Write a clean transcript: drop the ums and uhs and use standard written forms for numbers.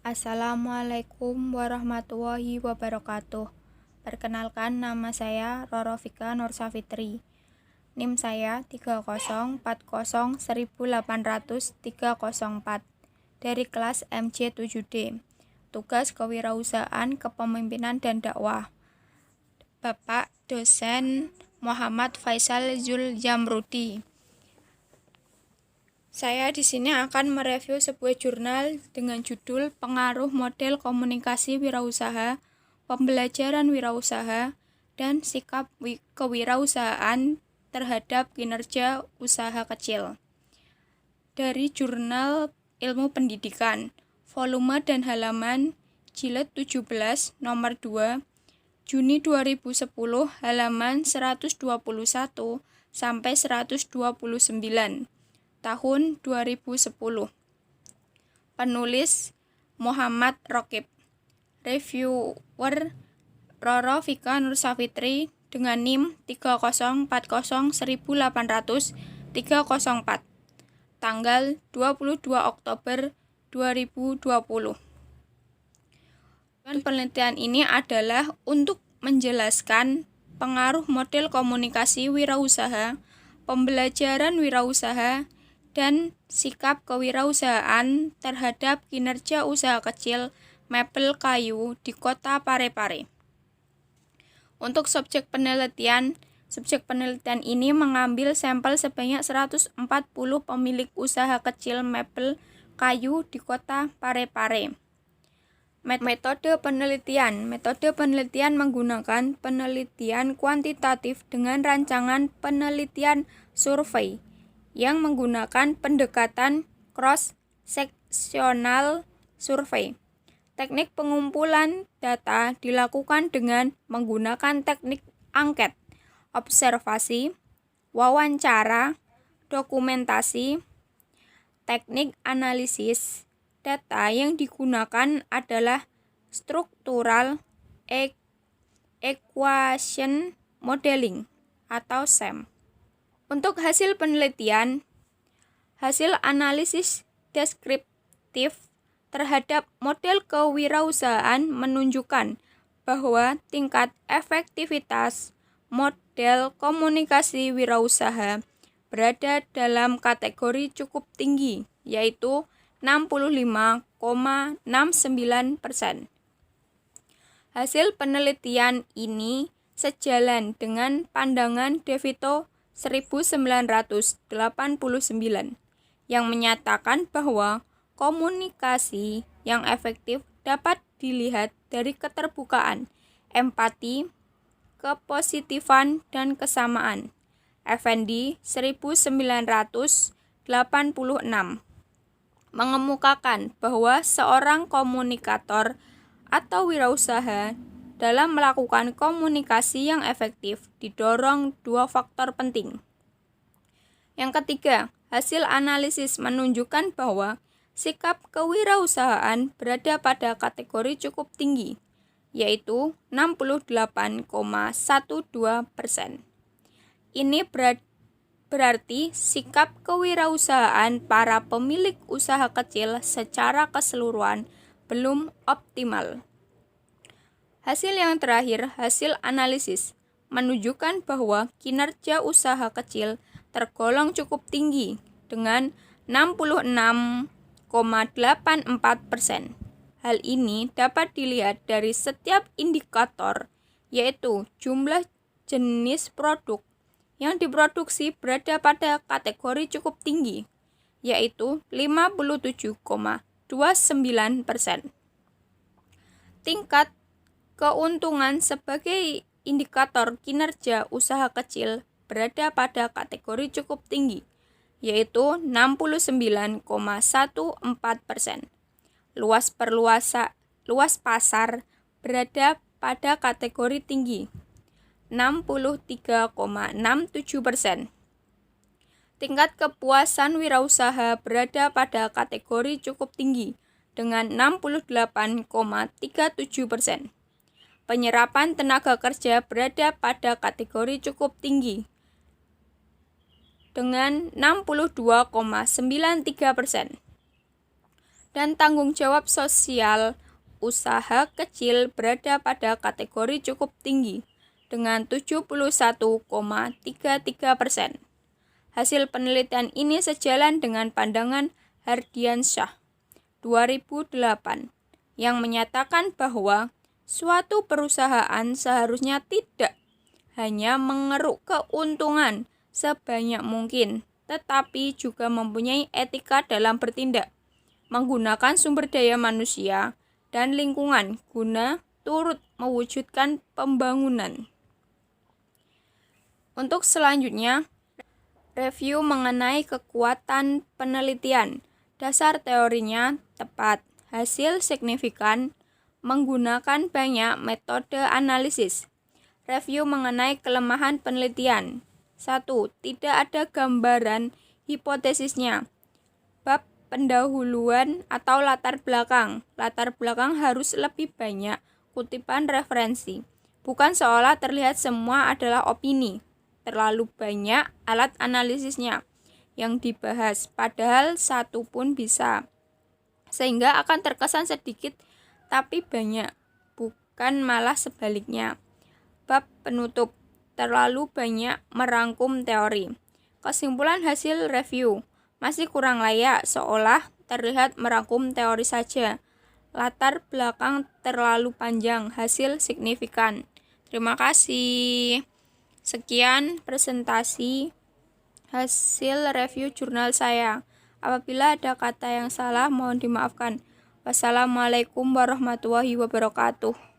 Assalamualaikum warahmatullahi wabarakatuh. Perkenalkan, nama saya Roro Vika Nursafitri. NIM saya 30401800-304 dari kelas MC7D. Tugas kewirausahaan, kepemimpinan dan dakwah. Bapak dosen Muhammad Faisal Zuljamrudi. Saya di sini akan mereview sebuah jurnal dengan judul Pengaruh Model Komunikasi Wirausaha, Pembelajaran Wirausaha, dan Sikap Kewirausahaan terhadap Kinerja Usaha Kecil. Dari Jurnal Ilmu Pendidikan, volume dan halaman jilid 17 nomor 2, Juni 2010, halaman 121 sampai 129. Tahun 2010. Penulis Muhammad Rokib. Reviewer Roro Vika Nursafitri dengan NIM 30401800-304. Tanggal 22 Oktober 2020. Penelitian ini adalah untuk menjelaskan pengaruh model komunikasi wirausaha, pembelajaran wirausaha, dan sikap kewirausahaan terhadap kinerja usaha kecil mebel kayu di Kota Parepare. Untuk subjek penelitian ini mengambil sampel sebanyak 140 pemilik usaha kecil mebel kayu di Kota Parepare. Metode penelitian menggunakan penelitian kuantitatif dengan rancangan penelitian survei yang menggunakan pendekatan cross-sectional survei. Teknik pengumpulan data dilakukan dengan menggunakan teknik angket, observasi, wawancara, dokumentasi. Teknik analisis data yang digunakan adalah structural equation modeling atau SEM. Untuk hasil penelitian, hasil analisis deskriptif terhadap model kewirausahaan menunjukkan bahwa tingkat efektivitas model komunikasi wirausaha berada dalam kategori cukup tinggi, yaitu 65,69%. Hasil penelitian ini sejalan dengan pandangan DeVito 1989 yang menyatakan bahwa komunikasi yang efektif dapat dilihat dari keterbukaan, empati, kepositifan, dan kesamaan. Effendi 1986 mengemukakan bahwa seorang komunikator atau wirausaha dalam melakukan komunikasi yang efektif didorong dua faktor penting. Yang ketiga, hasil analisis menunjukkan bahwa sikap kewirausahaan berada pada kategori cukup tinggi, yaitu 68,12%. Ini berarti sikap kewirausahaan para pemilik usaha kecil secara keseluruhan belum optimal. Hasil yang terakhir, hasil analisis, menunjukkan bahwa kinerja usaha kecil tergolong cukup tinggi dengan 66,84%. Hal ini dapat dilihat dari setiap indikator, yaitu jumlah jenis produk yang diproduksi berada pada kategori cukup tinggi, yaitu 57,29%. Tingkat keuntungan sebagai indikator kinerja usaha kecil berada pada kategori cukup tinggi, yaitu 69,14%. Luas pasar berada pada kategori tinggi, 63,67%. Tingkat kepuasan wirausaha berada pada kategori cukup tinggi dengan 68,37%. Penyerapan tenaga kerja berada pada kategori cukup tinggi dengan 62,93%. dan tanggung jawab sosial usaha kecil berada pada kategori cukup tinggi dengan 71,33%. Hasil penelitian ini sejalan dengan pandangan Hardiansyah 2008 yang menyatakan bahwa suatu perusahaan seharusnya tidak hanya mengeruk keuntungan sebanyak mungkin, tetapi juga mempunyai etika dalam bertindak, menggunakan sumber daya manusia dan lingkungan guna turut mewujudkan pembangunan. Untuk selanjutnya, review mengenai kekuatan penelitian. Dasar teorinya tepat. Hasil signifikan menggunakan banyak metode analisis. Review mengenai kelemahan penelitian. 1. Tidak ada gambaran hipotesisnya. Bab pendahuluan atau latar belakang. Latar belakang harus lebih banyak kutipan referensi. Bukan seolah terlihat semua adalah opini. Terlalu banyak alat analisisnya yang dibahas, padahal satu pun bisa. Sehingga akan terkesan sedikit tapi banyak, bukan malah sebaliknya. Bab penutup, terlalu banyak merangkum teori. Kesimpulan hasil review, masih kurang layak seolah terlihat merangkum teori saja. Latar belakang terlalu panjang, hasil signifikan. Terima kasih. Sekian presentasi hasil review jurnal saya. Apabila ada kata yang salah, mohon dimaafkan. Wassalamualaikum warahmatullahi wabarakatuh.